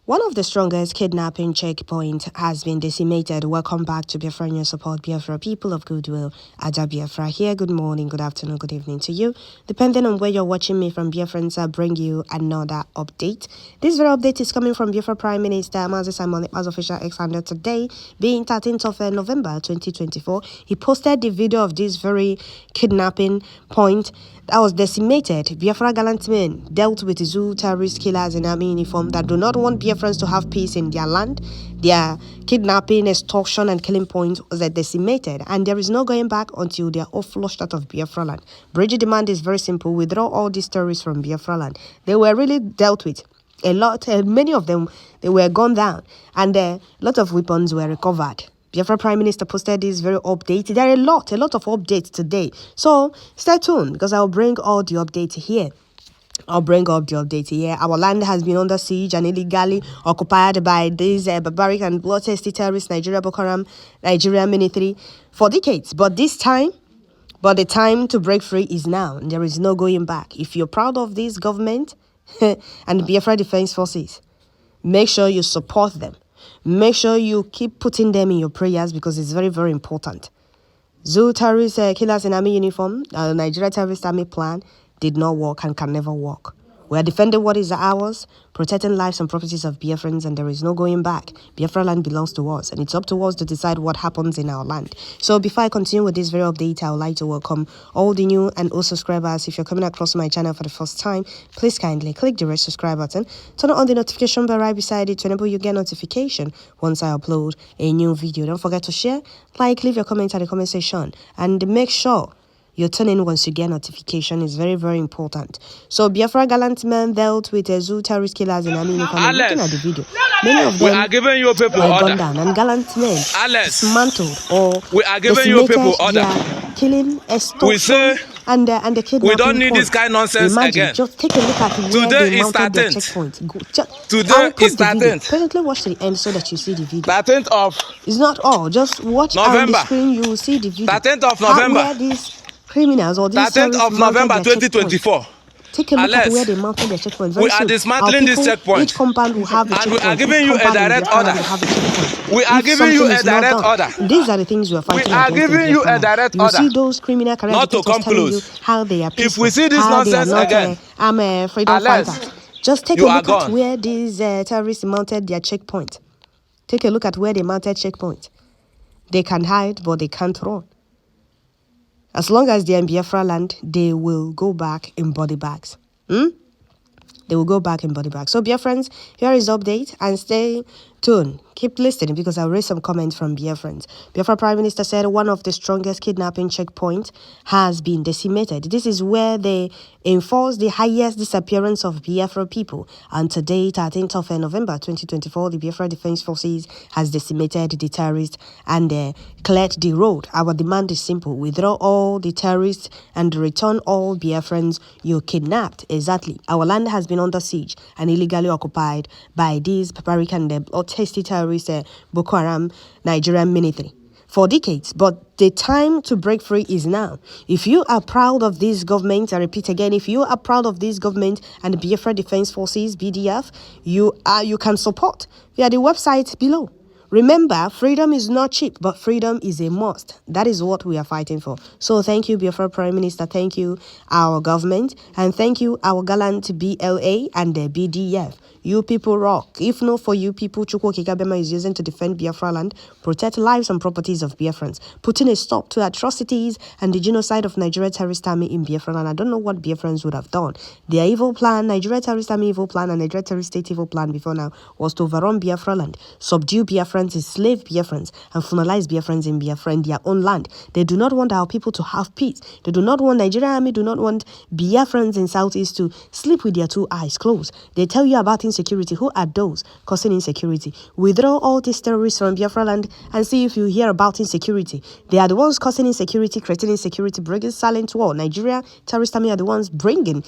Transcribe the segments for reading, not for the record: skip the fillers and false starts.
One of the strongest kidnapping checkpoints has been decimated. Welcome back to Biafra News Support Biafra, people of goodwill. Ada Biafra here. Good morning, good afternoon, good evening to you. Depending on where you're watching me from, Biafrans, I bring you another update. This very update is coming from Biafra Prime Minister Mazi Simon as official X handle today, being 13th of November 2024. He posted the video of this very kidnapping point that was decimated. Biafra gallant men dealt with Zthe terrorist killers in army uniform that do not want Biafrans to have peace in their land. Their kidnapping, extortion, and killing points was decimated, and there is no going back until they are all flushed out of Biafra land. Bridget demand is very simple: withdraw all these terrorists from Biafra land. They were really dealt with. A lot, many of them, they were gone down, and a lot of weapons were recovered. Biafra Prime Minister posted this very update. There are a lot of updates today. So stay tuned because I'll bring all the updates here. Our land has been under siege and illegally occupied by these barbaric and bloodthirsty terrorists, Nigeria military, for decades. But the time to break free is now. And there is no going back. If you're proud of this government and Biafra Defense Forces, make sure you support them. Make sure you keep putting them in your prayers because it's very, very important. Zthe terrorist killers in army uniform, Nigeria terrorist army plan did not work and can never work. We are defending what is ours, protecting lives and properties of Biafrans, and there is no going back. Biafra land belongs to us, and it's up to us to decide what happens in our land. So before I continue with this very update, I would like to welcome all the new and old subscribers. If you're coming across my channel for the first time, please kindly click the red subscribe button, turn on the notification bell right beside it to enable you get notification once I upload a new video. Don't forget to share, like, leave your comment at the comment section, and make sure you turn in once you get notification. Is very, very important. So Biafra gallant men dealt with Zthe terrorist killers in army uniform. Looking at the video, many of them are giving you people were order. gunned down, and gallant men dismantled or we are giving you people order. Their killing, extortion, we say and the kidnapping. We don't need this kind of nonsense Imagine, again. just take a look at where Today they is mounted their 13th. checkpoint. Today is 13th. Presently watch to the end so that you see the video. 13th of It's not all. Just watch on the screen. You will see the video. 13th of November. Where these criminals or these 13th of November 2024. Take a look at where they mounted their checkpoint. We are dismantling this checkpoint. Each compound will have a checkpoint. And we are giving you a direct order. We are giving you a direct order. These are the things you are fighting against. We are giving you a direct order. You see those criminal not to come close. How they are peaceful, if we see this nonsense again, I'm a freedom fighter. Just take a look at where these terrorists mounted their checkpoint. Take a look at where they mounted checkpoint. They can hide, but they can't run. As long as they're in Biafra land, they will go back in body bags. They will go back in body bags. So, Biafrans, here is the update, and stay tuned. Keep listening because I'll raise some comments from Biafrans. Biafra Prime Minister said one of the strongest kidnapping checkpoints has been decimated. This is where they enforce the highest disappearance of Biafra people. And today, 13th of November 2024, the Biafra Defense Forces has decimated the terrorists and cleared the road. Our demand is simple: withdraw all the terrorists and return all Biafrans you kidnapped. Exactly. Our land has been under siege and illegally occupied by these barbaric and bloodthirsty terrorists, Boko Haram, Nigerian military, for decades. But the time to break free is now. If you are proud of this government, I repeat again, if you are proud of this government and Biafra Defense Forces, BDF, you can support via the website below. Remember, freedom is not cheap, but freedom is a must. That is what we are fighting for. So thank you, Biafra Prime Minister. Thank you, our government. And thank you, our gallant BLA and the BDF. You people rock. If not for you people, Chukwu Kigabema is using to defend Biafra land, protect lives and properties of Biafrans, putting a stop to atrocities and the genocide of Nigeria terrorist army in Biafra land. I don't know what Biafrans would have done. Their evil plan, Nigeria terrorist army evil plan and Nigeria terrorist state evil plan before now was to overrun Biafra land, subdue Biafrans, enslave Biafrans, and finalize Biafrans in Biafra in their own land. They do not want our people to have peace. They do not want Nigeria army, do not want Biafrans in Southeast to sleep with their two eyes closed. They tell you about insecurity. Who are those causing insecurity? Withdraw all these terrorists from Biafra land and see if you hear about insecurity. They are the ones causing insecurity, creating insecurity, bringing silent war. Nigeria terrorist army are the ones bringing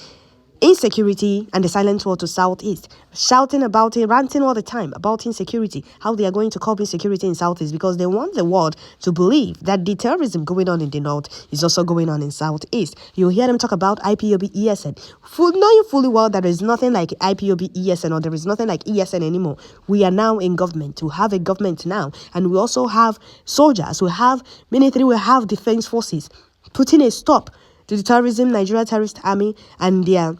insecurity and the silent war to Southeast, shouting about it, ranting all the time about insecurity, how they are going to curb insecurity in Southeast because they want the world to believe that the terrorism going on in the North is also going on in Southeast. You'll hear them talk about IPOB ESN, knowing fully well that there is nothing like IPOB ESN or there is nothing like ESN anymore. We are now in government. We have a government now, and we also have soldiers, we have military, we have defense forces, putting a stop to the terrorism Nigeria Terrorist Army and their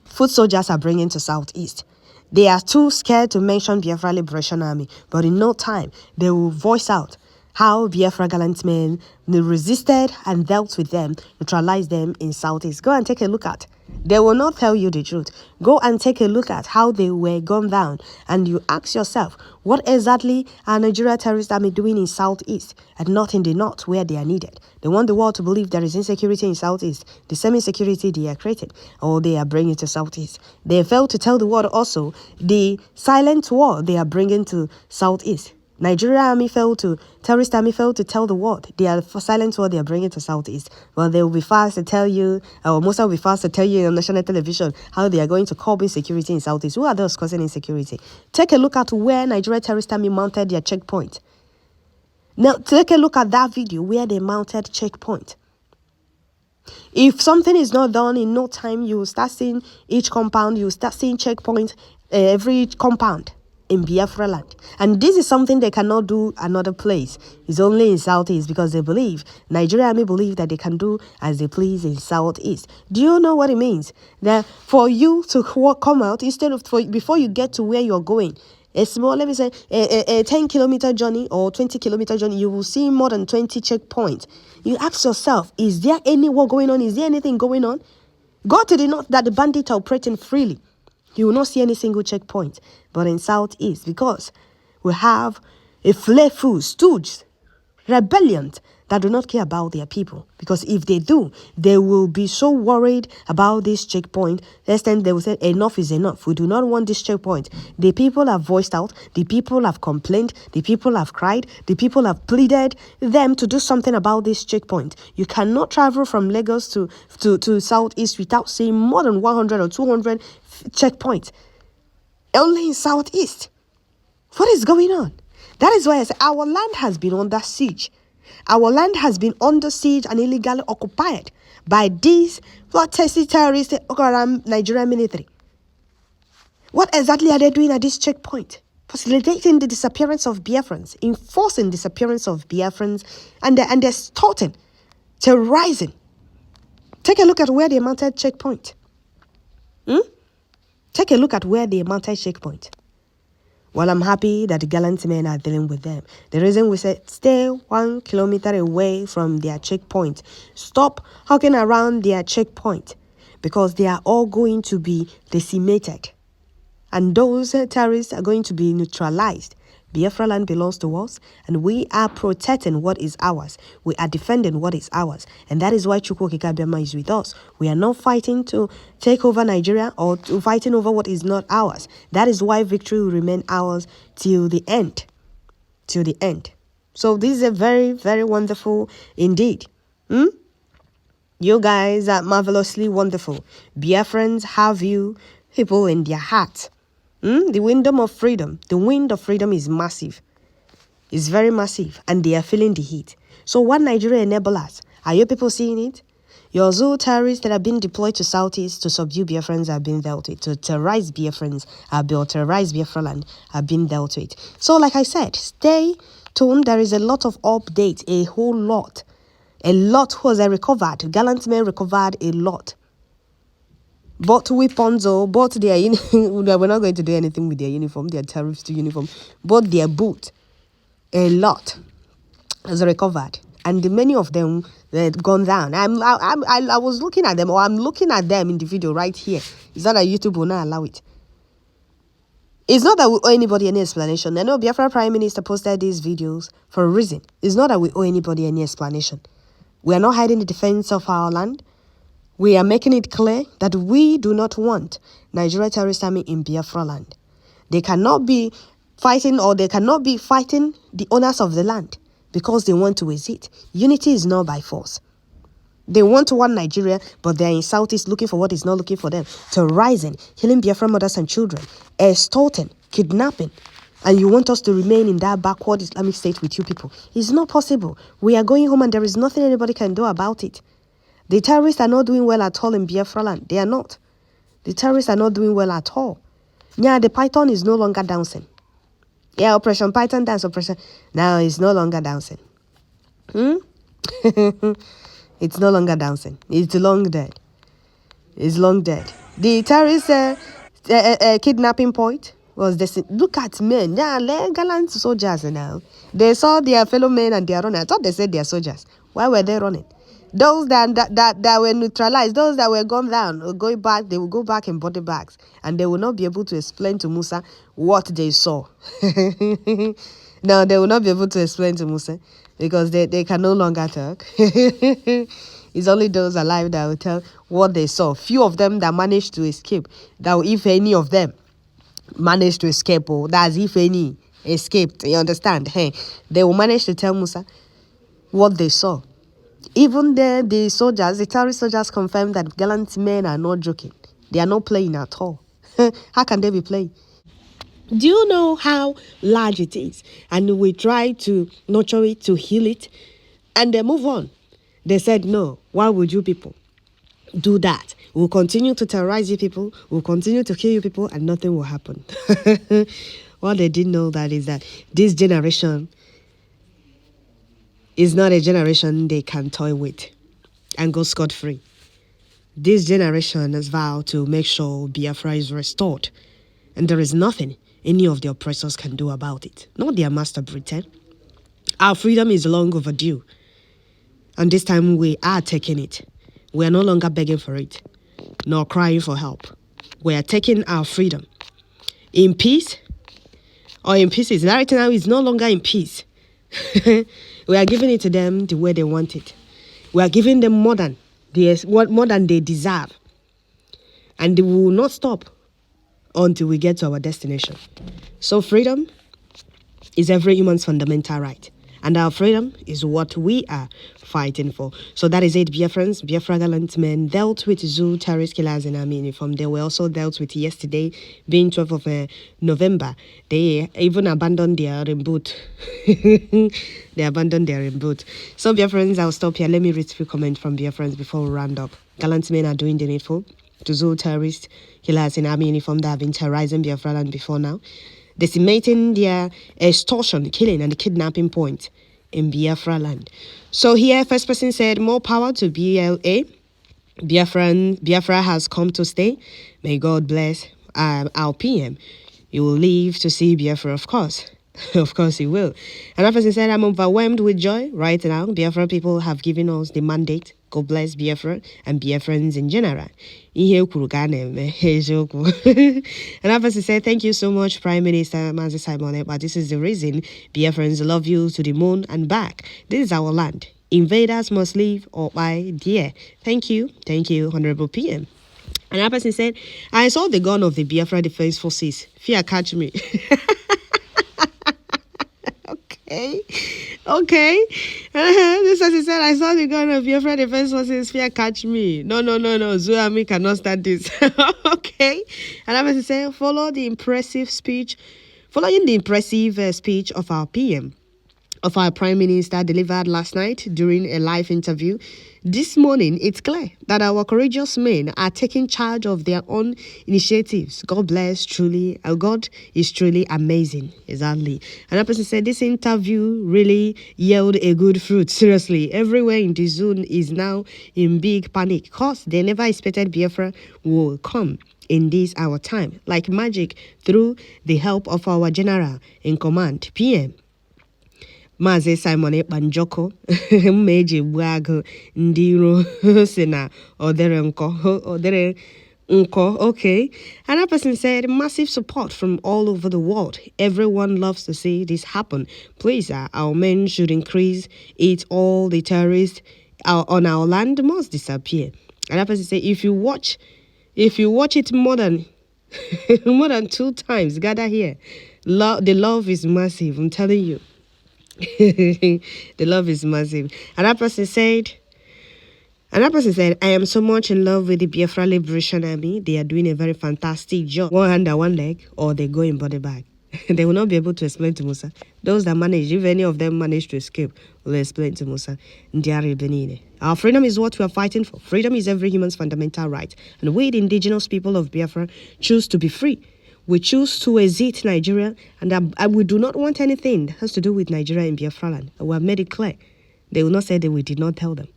foot soldiers are bringing to Southeast. They are too scared to mention Biafra Liberation Army, but in no time, they will voice out how Biafra gallant men resisted and dealt with them, neutralized them in Southeast. Go and take a look at. They will not tell you the truth. Go and take a look at how they were gunned down, and you ask yourself, what exactly are Nigeria Terrorist Army doing in Southeast and not in the North where they are needed? They want the world to believe there is insecurity in Southeast, the same insecurity they are creating or they are bringing to Southeast. They failed to tell the world also the silent war they are bringing to Southeast. Nigeria Army failed to, Terrorist Army failed to tell the world they are for silent war they are bringing to Southeast. Well, they will be fast to tell you, or most will be fast to tell you on national television how they are going to curb insecurity in Southeast. Who are those causing insecurity? Take a look at where Nigeria Terrorist Army mounted their checkpoint. Now, take a look at that video where they mounted checkpoint. If something is not done in no time, you will start seeing each compound, you will start seeing checkpoints every compound in Biafra land. And this is something they cannot do another place. It's only in Southeast because they believe, Nigeria Army believe that they can do as they please in Southeast. Do you know what it means? That for you to come out, instead of, before you get to where you're going, a small, let me say, a 10-kilometer journey or 20-kilometer journey, you will see more than 20 checkpoints. You ask yourself, is there any war going on? Is there anything going on? Go to the north that the bandits are operating freely. You will not see any single checkpoint. But in Southeast, because we have a flairful stooge, rebellion that do not care about their people. Because if they do, they will be so worried about this checkpoint. Next time they will say, enough is enough. We do not want this checkpoint. The people have voiced out. The people have complained. The people have cried. The people have pleaded them to do something about this checkpoint. You cannot travel from Lagos to Southeast without seeing more than 100 or 200 checkpoints. Only in Southeast. What is going on? That is why I say our land has been under siege. Our land has been under siege and illegally occupied by these bloodthirsty terrorists, Nigerian military. What exactly are they doing at this checkpoint? Facilitating the disappearance of Biafrans, enforcing disappearance of Biafrans, and they're starting, terrorizing. Take a look at where they mounted checkpoint. Take a look at where they mounted checkpoint. Well, I'm happy that the gallant men are dealing with them. The reason we said stay 1 kilometer away from their checkpoint. Stop hawking around their checkpoint because they are all going to be decimated. And those terrorists are going to be neutralized. Biafra land belongs to us, and we are protecting what is ours. We are defending what is ours. And that is why Chukwu Okike Abiama is with us. We are not fighting to take over Nigeria or to fighting over what is not ours. That is why victory will remain ours till the end. Till the end. So this is a very, very wonderful indeed. You guys are marvelously wonderful. Biafrans have you people in their hearts. The wind of freedom is massive. It's very massive, and they are feeling the heat. So what Nigeria enable us? Are you people seeing it? Your Zthe terrorists that have been deployed to Southeast to subdue Biafrans have been dealt with. To terrorize Biafrans, terrorize Biafra land have been dealt with. So like I said, stay tuned. There is a lot of updates, a whole lot. A lot was recovered. Gallant men recovered a lot. But weapons, but their we're not going to do anything with their uniform, their terrorist uniform, but their boot, a lot has recovered, and many of them had gone down. I was looking at them, or I'm looking at them in the video right here. It's not that YouTube will not allow it. It's not that we owe anybody any explanation. I know Biafra Prime Minister posted these videos for a reason. It's not that we owe anybody any explanation. We are not hiding the defense of our land. We are making it clear that we do not want Nigeria Terrorist Army in Biafra land. They cannot be fighting, or they cannot be fighting the owners of the land because they want to exit. Unity is not by force. They want one Nigeria, but they're in Southeast looking for what is not looking for them. Terrorizing, killing Biafra mothers and children, extorting, kidnapping. And you want us to remain in that backward Islamic state with you people. It's not possible. We are going home and there is nothing anybody can do about it. The terrorists are not doing well at all in Biafra land. They are not. The terrorists are not doing well at all. Yeah, the python is no longer dancing. Yeah, Operation Python dance, Operation. Now it's no longer dancing. It's no longer dancing. It's long dead. It's long dead. The terrorist kidnapping point was this. Look at men. They are gallant soldiers now. They saw their fellow men and they are running. I thought they said they are soldiers. Why were they running? Those that were neutralized, those that were gone down, will go back. They will go back in body bags, and they will not be able to explain to Musa what they saw. No, they will not be able to explain to Musa because they can no longer talk. It's only those alive that will tell what they saw. Few of them that managed to escape. That if any of them managed to escape, or that's if any escaped. You understand? Hey, they will manage to tell Musa what they saw. Even the soldiers, the terrorist soldiers confirmed that gallant men are not joking. They are not playing at all. How can they be playing? Do you know how large it is? And we try to nurture it, to heal it, and they move on. They said, no, why would you people do that? We'll continue to terrorize you people, we'll continue to kill you people, and nothing will happen. What they didn't know that is that this generation is not a generation they can toy with and go scot-free. This generation has vowed to make sure Biafra is restored, and there is nothing any of the oppressors can do about it. Not their master Britain. Our freedom is long overdue, and this time we are taking it. We are no longer begging for it, nor crying for help. We are taking our freedom in peace or in pieces. Right now, it's no longer in peace. We are giving it to them the way they want it. We are giving them more than they deserve. And they will not stop until we get to our destination. So freedom is every human's fundamental right. And our freedom is what we are fighting for. So that is it, Biafrans. Biafra gallant men dealt with Zthe terrorist killers in army uniform. They were also dealt with yesterday, being 12th of November. They even abandoned their reboot. They abandoned their reboot. So Biafrans, I'll stop here. Let me read a few comments from Biafrans before we round up. Gallant men are doing the needful to Zthe terrorist killers in army uniform that have been terrorizing Biafra land before now, decimating their extortion, killing, and kidnapping point in Biafra land. So here, first person said, more power to BLA. Biafra has come to stay. May God bless our PM. You will live to see Biafra, of course. Of course you will. Another person said, I'm overwhelmed with joy right now. Biafra people have given us the mandate. God bless Biafra and Biafrans in general. Another person said, thank you so much, Prime Minister Mazi Simon. But this is the reason Biafrans love you to the moon and back. This is our land. Invaders must leave or die there. Thank you, Honorable PM. Another person said, I saw the gun of the Biafra Defense Forces. Fear catch me. Okay. This person said, I saw the gun of Biafra Defense Forces. Fear catch me. No. Zuami cannot stand this. Okay. Another person said, following the impressive speech of our PM, of our Prime Minister delivered last night during a live interview. This morning, it's clear that our courageous men are taking charge of their own initiatives. God bless, truly. Our God is truly amazing. Exactly. Another person said, this interview really yielded a good fruit. Seriously, everywhere in the zone is now in big panic because they never expected Biafra will come in this our time. Like magic, through the help of our general in command, PM. Mazi Simon Banjoko Meji Wago Ndiro Sena Odere Nko. Okay. Another person said, massive support from all over the world. Everyone loves to see this happen. Please, our men should increase it. All the terrorists on our land must disappear. Another person said, if you watch it more than 2 times, gather here. The love is massive, I'm telling you. The love is massive. Another person said, Another person said, I am so much in love with the Biafra Liberation Army. They are doing a very fantastic job. One hand and one leg, or they go in body bag. They will not be able to explain to Musa. Those that manage, if any of them manage to escape, will explain to Musa. Our freedom is what we are fighting for. Freedom is every human's fundamental right. And we, the indigenous people of Biafra, choose to be free. We choose to exit Nigeria, and we do not want anything that has to do with Nigeria in Biafra land. We have made it clear. They will not say that we did not tell them.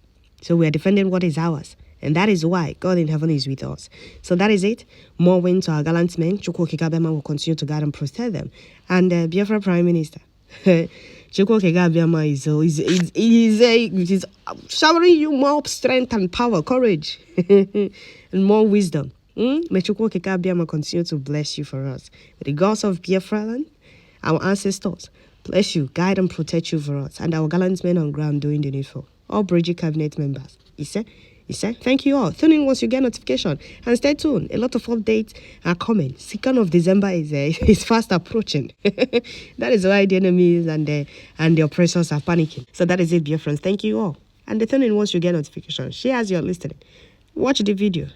So we are defending what is ours. And that is why God in heaven is with us. So that is it. More win to our gallant men. Chukwu Kigabema will continue to guide and protect them. And Biafra Prime Minister. Chukwu Kigabema is showering you more strength and power, courage, and more wisdom. May Chukwu Kigabema continue to bless you for us. May the gods of Biafra land, our ancestors, bless you, guide and protect you for us. And our gallant men on ground doing the needful. All Bridget Cabinet members. Thank you all. Tune in once you get notification. And stay tuned. A lot of updates are coming. 2nd of December is fast approaching. That is why the enemies and the oppressors are panicking. So that is it, dear friends. Thank you all. And tune in once you get notification. Share as you're listening. Watch the video.